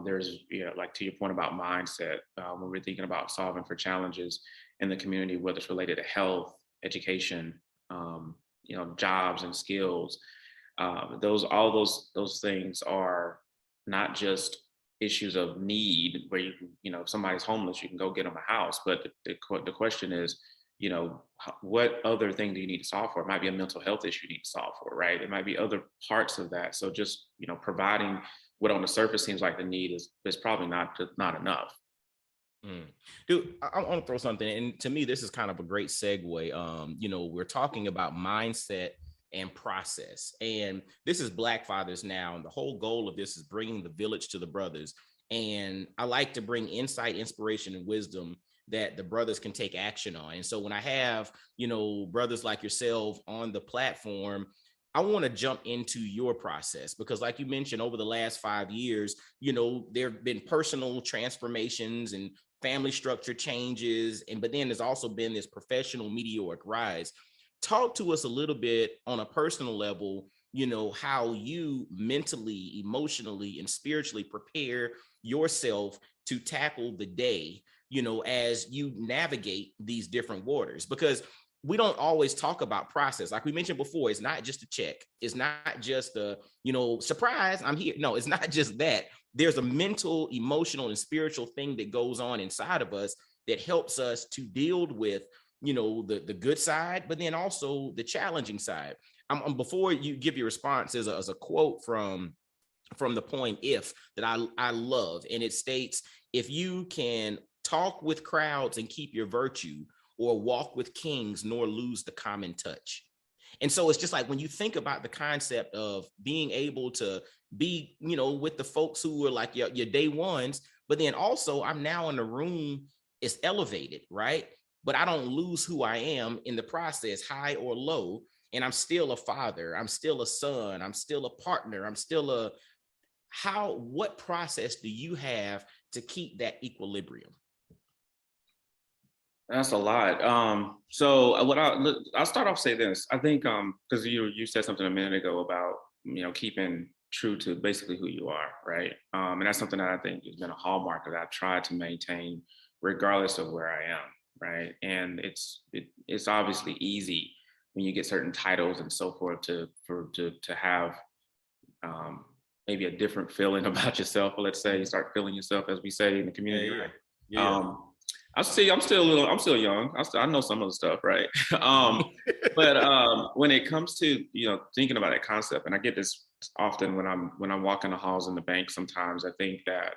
There's, like, to your point about mindset, when we're thinking about solving for challenges in the community, whether it's related to health, education, jobs and skills, all those things are not just issues of need where if somebody's homeless, you can go get them a house. But the question is, what other thing do you need to solve for? It might be a mental health issue you need to solve for, right? It might be other parts of that. So just, providing what on the surface seems like the need is probably not enough. Dude, I want to throw something, and to me, this is kind of a great segue. We're talking about mindset and process, and this is Black Fathers Now, and the whole goal of this is bringing the village to the brothers. And I like to bring insight, inspiration, and wisdom that the brothers can take action on. And so when I have, brothers like yourself on the platform, I want to jump into your process, because like you mentioned, over the last 5 years, there have been personal transformations and family structure changes, but then there's also been this professional meteoric rise. Talk to us a little bit on a personal level, how you mentally, emotionally, and spiritually prepare yourself to tackle the day, as you navigate these different waters. Because we don't always talk about process. Like we mentioned before, it's not just a check. It's not just a, surprise, I'm here. No, it's not just that. There's a mental, emotional, and spiritual thing that goes on inside of us that helps us to deal with, the good side, but then also the challenging side. Before you give your response, there's a quote from the poem If that I love. And it states, if you can talk with crowds and keep your virtue, or walk with kings nor lose the common touch. And so it's just like, when you think about the concept of being able to be, with the folks who are like your day ones, but then also I'm now in the room, it's elevated, right? But I don't lose who I am in the process, high or low. And I'm still a father, I'm still a son, I'm still a partner, I'm still what process do you have to keep that equilibrium? That's a lot. So I'll start off say this. I think because you said something a minute ago about keeping true to basically who you are, right? And that's something that I think has been a hallmark that I've tried to maintain regardless of where I am, right? And it's obviously easy when you get certain titles and so forth to have maybe a different feeling about yourself. Or let's say you start feeling yourself, as we say in the community, Yeah, right? yeah. I'm still young. I know some of the stuff, right? um, but when it comes to thinking about that concept, and I get this often when I'm walking the halls in the bank. Sometimes I think that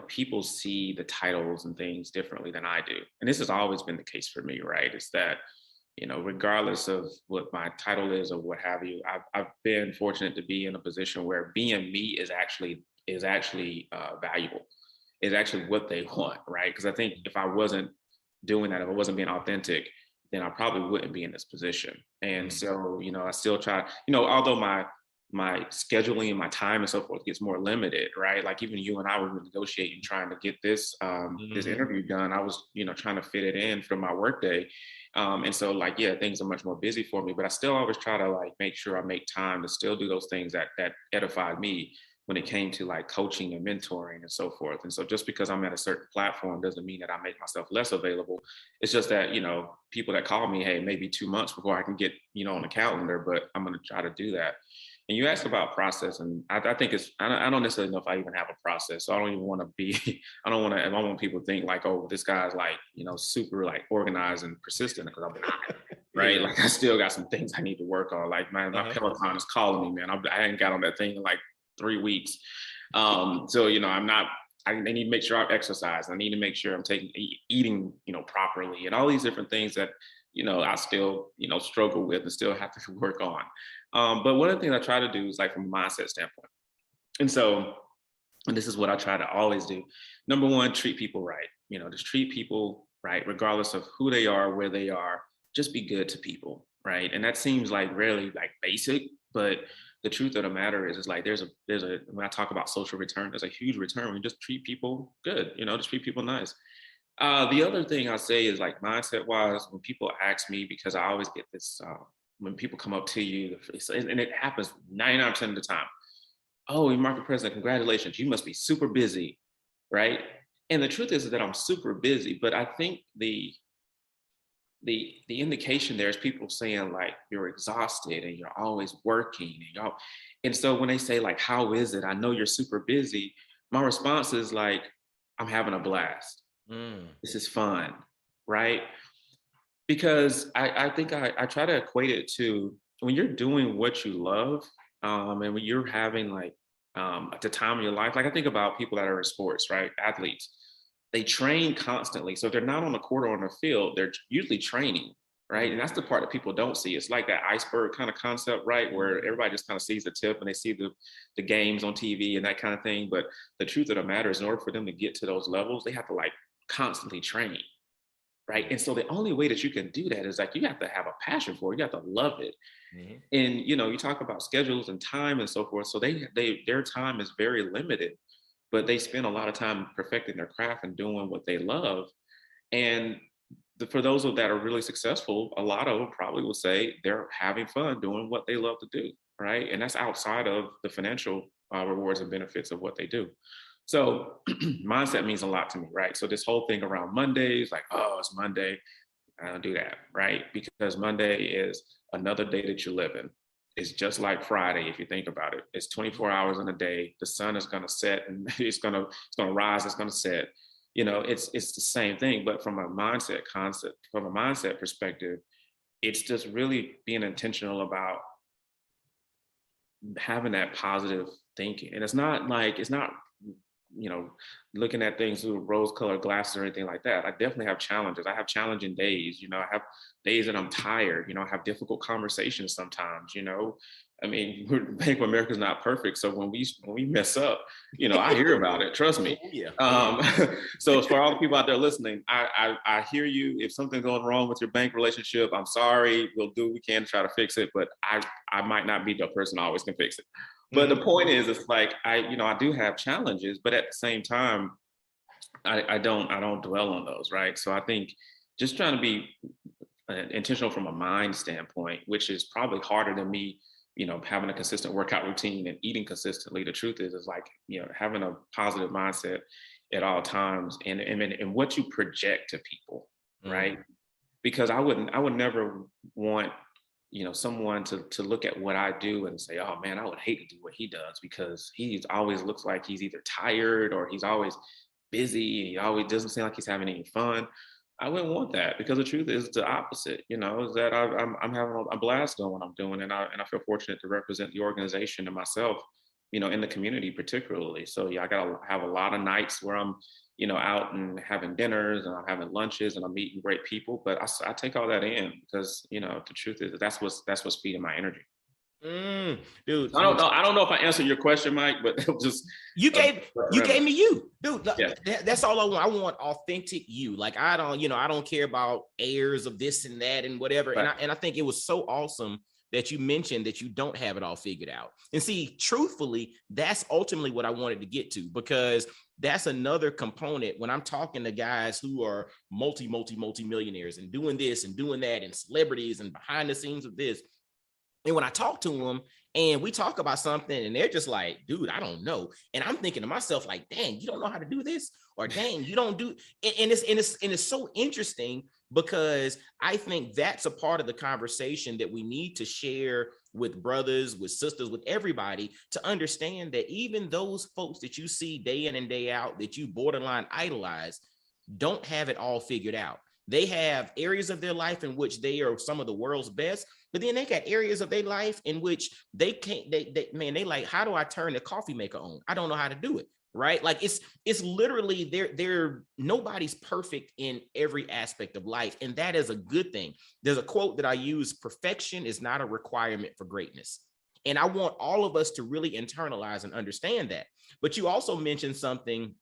people see the titles and things differently than I do, and this has always been the case for me, right? It's that regardless of what my title is or what have you, I've been fortunate to be in a position where being me is actually valuable, is actually what they want, right? Because I think if I wasn't doing that, if I wasn't being authentic, then I probably wouldn't be in this position. And so, I still try, although my scheduling and my time and so forth gets more limited, right? Like even you and I were negotiating, trying to get this interview done. I was, trying to fit it in for my workday. And so like, yeah, things are much more busy for me, but I still always try to like make sure I make time to still do those things that edified me when it came to like coaching and mentoring and so forth. And so just because I'm at a certain platform doesn't mean that I make myself less available. It's just that, people that call me, hey, maybe 2 months before I can get, on the calendar, but I'm going to try to do that. And you asked about process, and I think I don't necessarily know if I even have a process. So I don't even want to be, I don't want people to think like, oh, this guy's like, super like organized and persistent, because I'm not, right? Like I still got some things I need to work on. Like my Peloton is calling me, man. I ain't got on that thing in like 3 weeks. So, I'm not, I need to make sure I exercise. I need to make sure I'm eating, properly, and all these different things that, I still, struggle with and still have to work on. But one of the things I try to do is like from a mindset standpoint. And so, and this is what I try to always do. Number one, treat people right. Just treat people right, regardless of who they are, where they are. Just be good to people, right? And that seems like really like basic, but the truth of the matter is like there's a when I talk about social return, there's a huge return when you just treat people good. Just treat people nice. The other thing I say is like mindset wise, when people ask me, because I always get this when people come up to you, and it happens 99% of the time. Oh, you're market president, congratulations. You must be super busy, right? And the truth is that I'm super busy, but I think the indication there is people saying like you're exhausted and you're always working and so when they say like, how is it? I know you're super busy. My response is like, I'm having a blast. This is fun, right? Because I think I try to equate it to when you're doing what you love, and when you're having like the time of your life. Like I think about people that are in sports, right? Athletes, they train constantly. So if they're not on the court or on the field, they're usually training, right? And that's the part that people don't see. It's like that iceberg kind of concept, right? Where everybody just kind of sees the tip and they see the games on TV and that kind of thing. But the truth of the matter is, in order for them to get to those levels, they have to like constantly train, right? And so the only way that you can do that is like you have to have a passion for it. You have to love it. And you talk about schedules and time and so forth. So their time is very limited, but they spend a lot of time perfecting their craft and doing what they love. And for those that are really successful, a lot of them probably will say they're having fun doing what they love to do, right? And that's outside of the financial rewards and benefits of what they do. So mindset means a lot to me, right? So this whole thing around Mondays, like, oh, it's Monday, I don't do that, right? Because Monday is another day that you live in. It's just like Friday, if you think about it. It's 24 hours in a day. The sun is going to set and it's going to rise. It's going to set. It's the same thing, but from a mindset perspective, it's just really being intentional about having that positive thinking. And it's not looking at things through rose-colored glasses or anything like that. I definitely have challenges. I have challenging days. I have days that I'm tired. I have difficult conversations sometimes. I mean, Bank of America is not perfect, so when we mess up, I hear about it. Trust me. So for all the people out there listening, I hear you. If something's going wrong with your bank relationship, I'm sorry. We'll do what we can to try to fix it, but I might not be the person always can fix it. But the point is, it's like I do have challenges, but at the same time, I don't dwell on those, right? So I think just trying to be intentional from a mind standpoint, which is probably harder than me, having a consistent workout routine and eating consistently. The truth is like having a positive mindset at all times, and what you project to people, right? Because I would never want someone to look at what I do and say, oh man, I would hate to do what he does, because he always looks like he's either tired or he's always busy. He always doesn't seem like he's having any fun. I wouldn't want that because the truth is the opposite. Is that I'm having a blast doing what I'm doing, and I feel fortunate to represent the organization and myself, in the community particularly. So yeah, I gotta have a lot of nights where I'm, out and having dinners and I'm having lunches and I'm meeting great people. But I take all that in because the truth is that's what's feeding my energy. Dude, I don't know. I don't know if I answered your question, Mike, but it was just you gave me you, dude. yeah. That's all I want. I want authentic you. Like I don't care about airs of this and that and whatever. Right. And I think it was so awesome that you mentioned that you don't have it all figured out. And see, truthfully, that's ultimately what I wanted to get to, because that's another component when I'm talking to guys who are multi-millionaires and doing this and doing that and celebrities and behind the scenes of this. And when I talk to them and we talk about something and they're just like, dude, I don't know. And I'm thinking to myself, like, dang, you don't know how to do this, or dang, you don't do. And it's so interesting, because I think that's a part of the conversation that we need to share with brothers, with sisters, with everybody, to understand that even those folks that you see day in and day out that you borderline idolize don't have it all figured out. They have areas of their life in which they are some of the world's best, but then they got areas of their life in which they can't, they like, how do I turn the coffee maker on? I don't know how to do it. Right? Like it's literally they're nobody's perfect in every aspect of life. And that is a good thing. There's a quote that I use: perfection is not a requirement for greatness. And I want all of us to really internalize and understand that. But you also mentioned something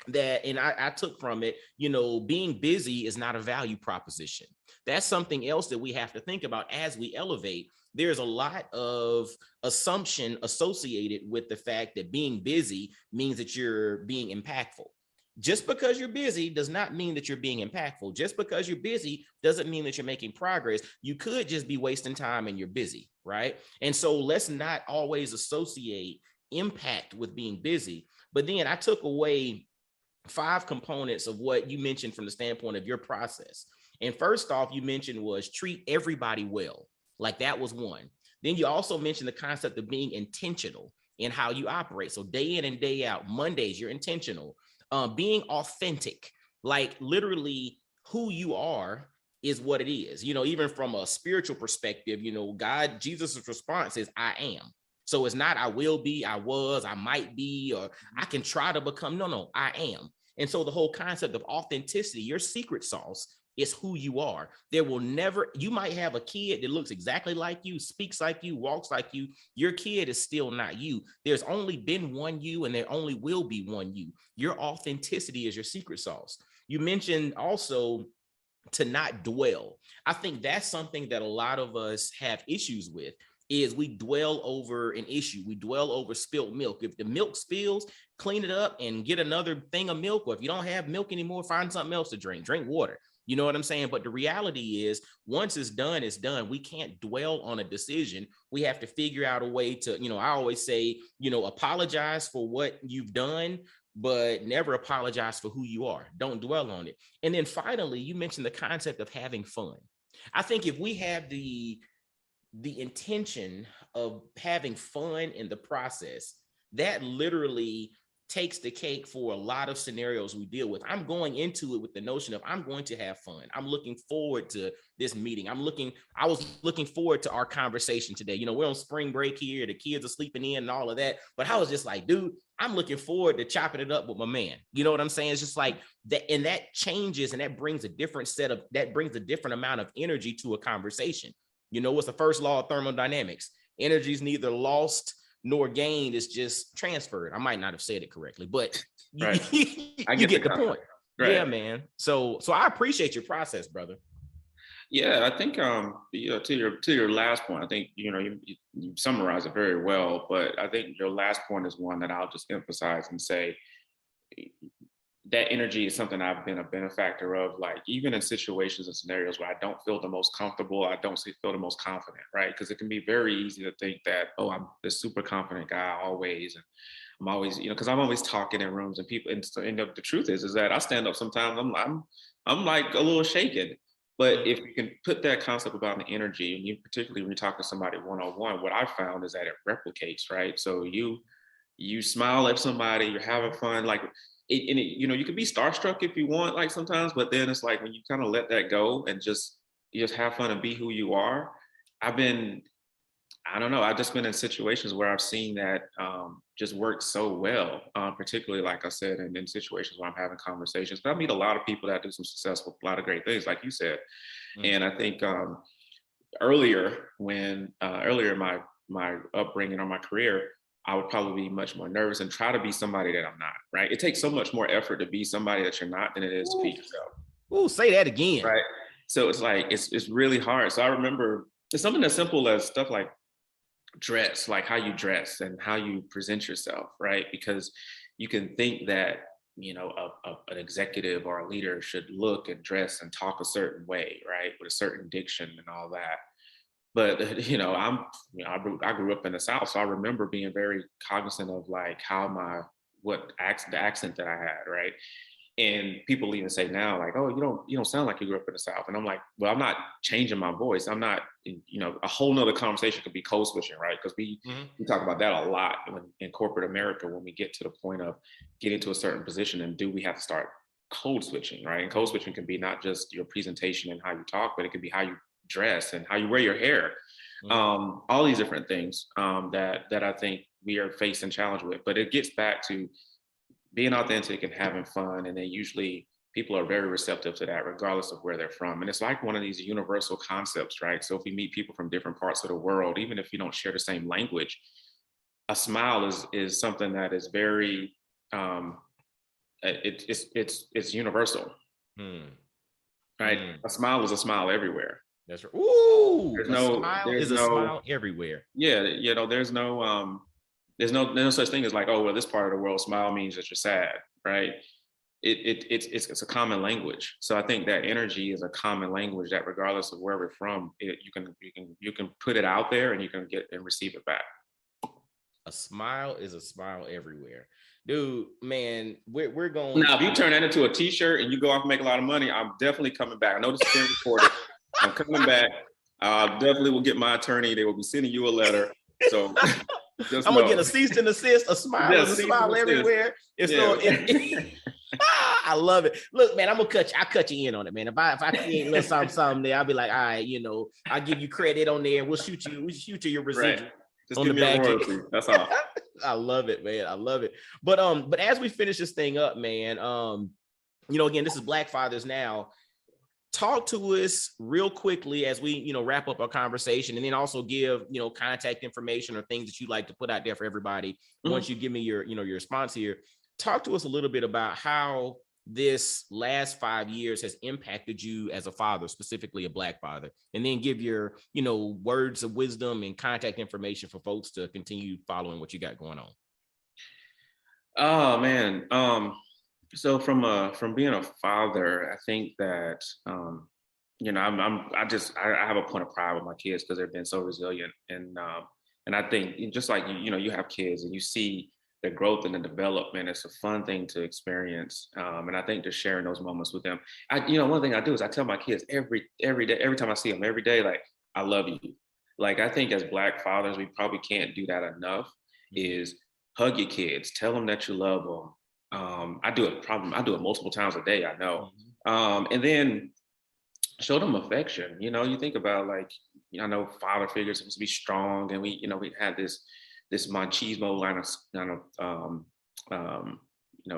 that, and I took from it, being busy is not a value proposition. That's something else that we have to think about as we elevate. There's a lot of assumption associated with the fact that being busy means that you're being impactful. Just because you're busy does not mean that you're being impactful. Just because you're busy doesn't mean that you're making progress. You could just be wasting time and you're busy, right? And so let's not always associate impact with being busy. But then I took away 5 components of what you mentioned from the standpoint of your process. And first off, you mentioned was treat everybody well. Like that was one. Then you also mentioned the concept of being intentional in how you operate. So day in and day out, Mondays, you're intentional. Being authentic, like literally who you are is what it is. Even from a spiritual perspective, God, Jesus' response is, I am. So it's not I will be, I was, I might be, or I can try to become. No, I am. And so the whole concept of authenticity, your secret sauce, is who you are. You might have a kid that looks exactly like you, speaks like you, walks like you. Your kid is still not you. There's only been one you, and there only will be one you. Your authenticity is your secret sauce. You mentioned also to not dwell. I think that's something that a lot of us have issues with, is we dwell over an issue. We dwell over spilled milk. If the milk spills, clean it up and get another thing of milk. Or if you don't have milk anymore, find something else to drink water. You know what I'm saying? But the reality is, once it's done, it's done. We can't dwell on a decision. We have to figure out a way to, I always say, apologize for what you've done, but never apologize for who you are. Don't dwell on it. And then finally, you mentioned the concept of having fun. I think if we have the intention of having fun in the process, that literally takes the cake for a lot of scenarios we deal with. I'm going into it with the notion of I'm going to have fun. I'm looking forward to this meeting. I was looking forward to our conversation today. We're on spring break here. The kids are sleeping in and all of that. But I was just like, dude, I'm looking forward to chopping it up with my man. You know what I'm saying? It's just like that. And that changes, and that brings a different amount of energy to a conversation. What's the first law of thermodynamics? Energy is neither lost nor gained, it's just transferred. I might not have said it correctly, but Right. you get the point. Right. Yeah, man. So I appreciate your process, brother. Yeah, I think to your last point, I think you summarized it very well, but I think your last point is one that I'll just emphasize and say that energy is something I've been a benefactor of, like even in situations and scenarios where I don't feel the most comfortable, I don't feel the most confident, right? Because it can be very easy to think that, oh, I'm this super confident guy always, and I'm always, because I'm always talking in rooms and people, and the truth is that I stand up sometimes, I'm like a little shaken. But if you can put that concept about the energy, and you particularly when you talk to somebody one-on-one, what I found is that it replicates, right? So you smile at somebody, you're having fun, like you can be starstruck if you want, like sometimes, but then it's like when you kind of let that go and you just have fun and be who you are. I've been, I don't know, I've just been in situations where I've seen that just work so well, particularly like I said, in situations where I'm having conversations. But I meet a lot of people that do some successful, a lot of great things, like you said. And I think earlier in my upbringing or my career, I would probably be much more nervous and try to be somebody that I'm not, right? It takes so much more effort to be somebody that you're not than it is to be yourself. Ooh, say that again. Right. So it's like it's really hard. So I remember it's something as simple as stuff like dress, like how you dress and how you present yourself, right? Because you can think that, an executive or a leader should look and dress and talk a certain way, right? With a certain diction and all that. But I grew up in the South, so I remember being very cognizant of like the accent that I had, right? And people even say now, like, oh, you don't sound like you grew up in the South. And I'm like, well, I'm not changing my voice. I'm not, a whole nother conversation could be code switching, right? Because we talk about that a lot in corporate America when we get to the point of getting to a certain position, and do we have to start code switching, right? And code switching can be not just your presentation and how you talk, but it can be how you dress and how you wear your hair. All these different things that I think we are facing challenge with. But it gets back to being authentic and having fun. And then usually people are very receptive to that, regardless of where they're from. And it's like one of these universal concepts, right? So if we meet people from different parts of the world, even if you don't share the same language, a smile is something that is very, it's universal, right? A smile is a smile everywhere. That's right. Ooh, there's a smile everywhere. Yeah, there's no such thing as like, oh, well, this part of the world, smile means that you're sad, right? It's a common language. So I think that energy is a common language that, regardless of where we're from, you can put it out there and you can get and receive it back. A smile is a smile everywhere, dude. Man, we're going. Now, if you turn that into a T-shirt and you go off and make a lot of money, I'm definitely coming back. I know this is being recorded. I'm coming back. I definitely will get my attorney. They will be sending you a letter. So. I'm gonna get a cease and assist, a smile and a smile everywhere. I love it. Look, man, I'll cut you in on it, man. If I create a little something there, I'll be like, all right, I'll give you credit on there, and we'll shoot you your residual. Right. Just on give the me a royalty. That's all. I love it, man. I love it. But as we finish this thing up, man, again, this is Black Fathers Now. Talk to us real quickly as we, wrap up our conversation, and then also give, contact information or things that you'd like to put out there for everybody. Once you give me your response here, talk to us a little bit about how this last 5 years has impacted you as a father, specifically a Black father, and then give your, words of wisdom and contact information for folks to continue following what you got going on. Oh, man. So from being a father, I think that I have a point of pride with my kids because they've been so resilient, and I think just like you have kids and you see their growth and the development. It's a fun thing to experience, and I think just sharing those moments with them. One thing I do is I tell my kids every day, every time I see them, every day, like, I love you. Like, I think as Black fathers, we probably can't do that enough. Is hug your kids, tell them that you love them. I do it multiple times a day, I know. And then show them affection. You think about, like, I know father figures supposed to be strong, and we had this machismo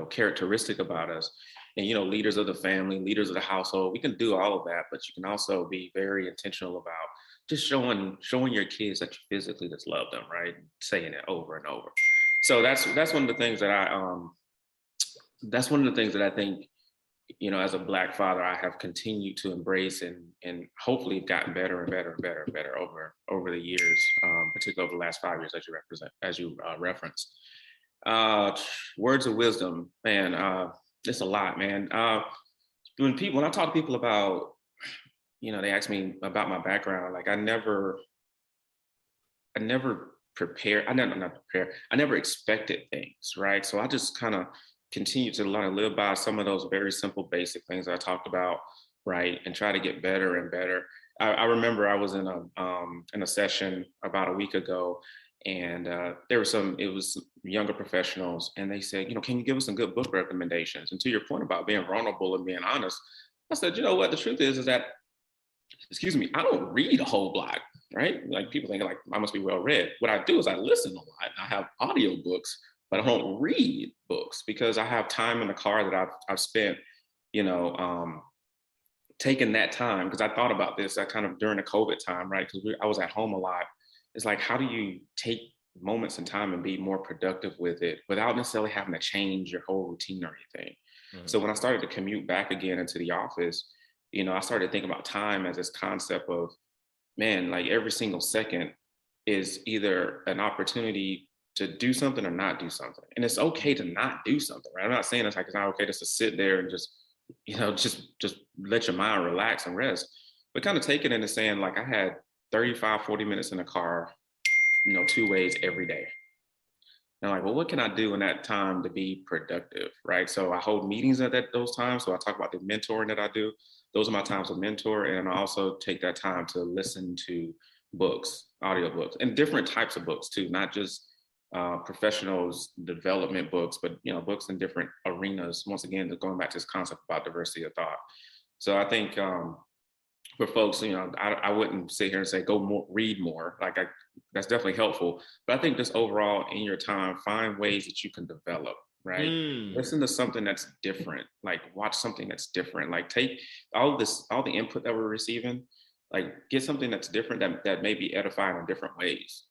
characteristic about us. And, leaders of the family, leaders of the household, we can do all of that, but you can also be very intentional about just showing your kids that you physically just love them, right? Saying it over and over. So that's one of the things that I think, as a Black father, I have continued to embrace and hopefully gotten better and better and better and better over the years, particularly over the last 5 years, as you referenced. Words of wisdom, man. It's a lot, man. When I talk to people about, they ask me about my background, like I never prepared. I never expected things, right? So I just kind of continue to learn and live by some of those very simple, basic things that I talked about, right? And try to get better and better. I remember I was in a session about a week ago, And there were it was younger professionals, and they said, can you give us some good book recommendations? And to your point about being vulnerable and being honest, I said, you know what, the truth is that, excuse me, I don't read a whole lot, right? Like people think like I must be well read. What I do is I listen a lot. I have audio books, but I don't read books because I have time in the car that I've spent, you know, taking that time, because I thought about this, I kind of during the COVID time, right? Because I was at home a lot. It's like, how do you take moments in time and be more productive with it without necessarily having to change your whole routine or anything? So when I started to commute back again into the office, I started thinking about time as this concept of, man, like every single second is either an opportunity to do something or not do something. And it's okay to not do something, right? I'm not saying it's not okay just to sit there and just let your mind relax and rest, but kind of take it into saying, like, I had 35, 40 minutes in the car, two ways every day. And I'm like, well, what can I do in that time to be productive, right? So I hold meetings at those times. So I talk about the mentoring that I do. Those are my times of mentor. And I also take that time to listen to books, audiobooks, and different types of books too, not just professionals development books, but books in different arenas. Once again, going back to this concept about diversity of thought. So I think for folks, I wouldn't sit here and say read more. That's definitely helpful. But I think just overall in your time, find ways that you can develop. Right. Listen to something that's different. Like watch something that's different. Like take all the input that we're receiving. Like get something that's different that may be edifying in different ways.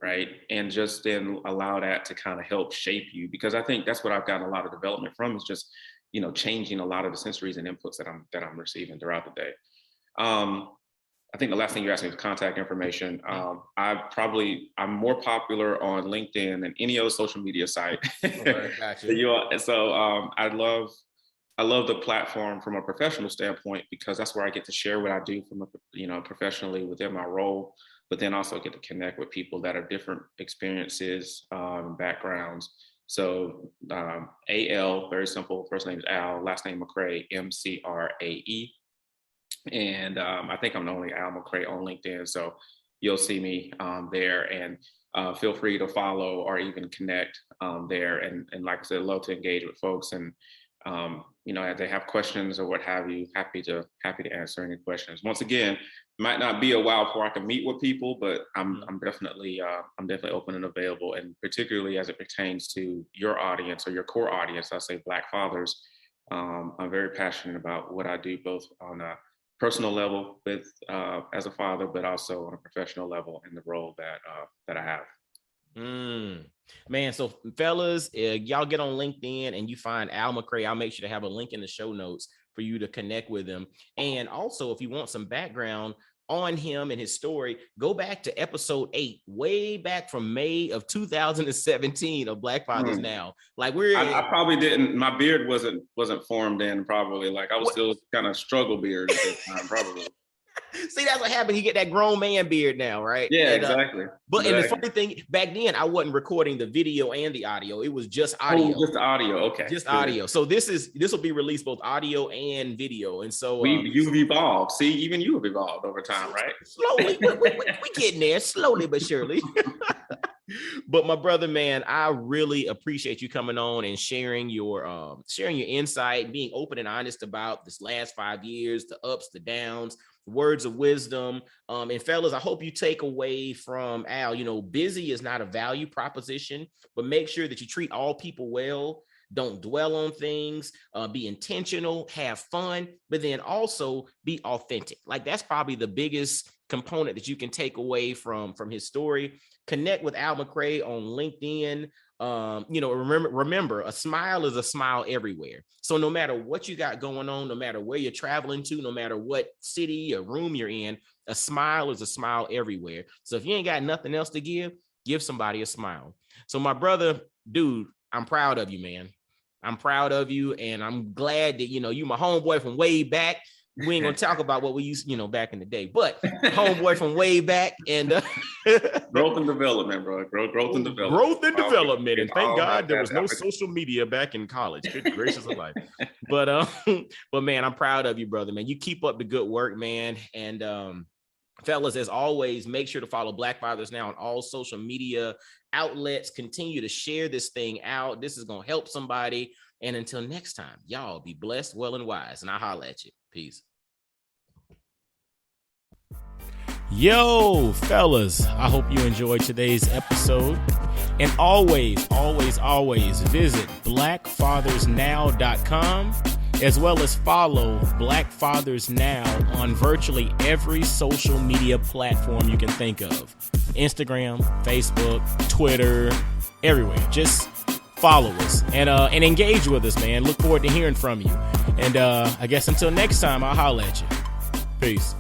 Right. And just then allow that to kind of help shape you, because I think that's what I've gotten a lot of development from, is just, changing a lot of the sensories and inputs that I'm receiving throughout the day. I think the last thing you asked me was contact information. I'm more popular on LinkedIn than any other social media site. Okay, gotcha. So I love the platform from a professional standpoint, because that's where I get to share what I do from professionally within my role, but then also get to connect with people that are different experiences, backgrounds. So AL, very simple. First name is Al, last name McRae, McRae. And I think I'm the only Al McRae on LinkedIn. So you'll see me there, and feel free to follow or even connect there. And like I said, love to engage with folks. And as they have questions or what have you, happy to answer any questions. Once again, might not be a while before I can meet with people, but I'm definitely open and available. And particularly as it pertains to your audience or your core audience, I say Black fathers. I'm very passionate about what I do, both on a personal level with as a father, but also on a professional level in the role that I have. Man, so fellas, y'all get on LinkedIn and you find Al McRae. I'll make sure to have a link in the show notes for you to connect with him. And also, if you want some background on him and his story, go back to episode 8, way back from May of 2017 of Black Fathers Now. Like I probably didn't. My beard wasn't formed then. Probably like I was still kind of struggle beard at that time. Probably. See, that's what happened. You get that grown man beard now, right? Yeah, and, exactly. But And the funny thing, back then I wasn't recording the video and the audio. It was just audio. Oh, just the audio. Okay. Just audio. So this will be released both audio and video. And so you've evolved. See, even you have evolved over time, right? Slowly, we getting there, slowly but surely. But my brother, man, I really appreciate you coming on and sharing your insight, being open and honest about this last 5 years, the ups, the downs, words of wisdom. And fellas, I hope you take away from Al, busy is not a value proposition, but make sure that you treat all people well. Don't dwell on things, be intentional, have fun, but then also be authentic. Like that's probably the biggest component that you can take away from his story. Connect with Al McRae on LinkedIn. Remember, a smile is a smile everywhere. So no matter what you got going on, no matter where you're traveling to, no matter what city or room you're in, a smile is a smile everywhere. So if you ain't got nothing else to give somebody a smile. So my brother, dude, I'm proud of you, man. I'm proud of you. And I'm glad that, you my homeboy from way back. We ain't gonna talk about what we used, back in the day, but homeboy from way back. And growth and development, bro. Growth and development. Growth and development. And thank God there was no social media back in college. Good gracious of life. But man, I'm proud of you, brother, man. You keep up the good work, man. And Fellas, as always, make sure to follow Black Fathers Now on all social media outlets. Continue to share this thing out. This is going to help somebody. And until next time, y'all be blessed, well, and wise. And I'll holler at you. Peace. Yo, fellas, I hope you enjoyed today's episode. And always visit blackfathersnow.com, as well as follow Black Fathers Now on virtually every social media platform you can think of. Instagram, Facebook, Twitter, everywhere. Just follow us and engage with us, man. Look forward to hearing from you. And I guess until next time, I'll holler at you. Peace.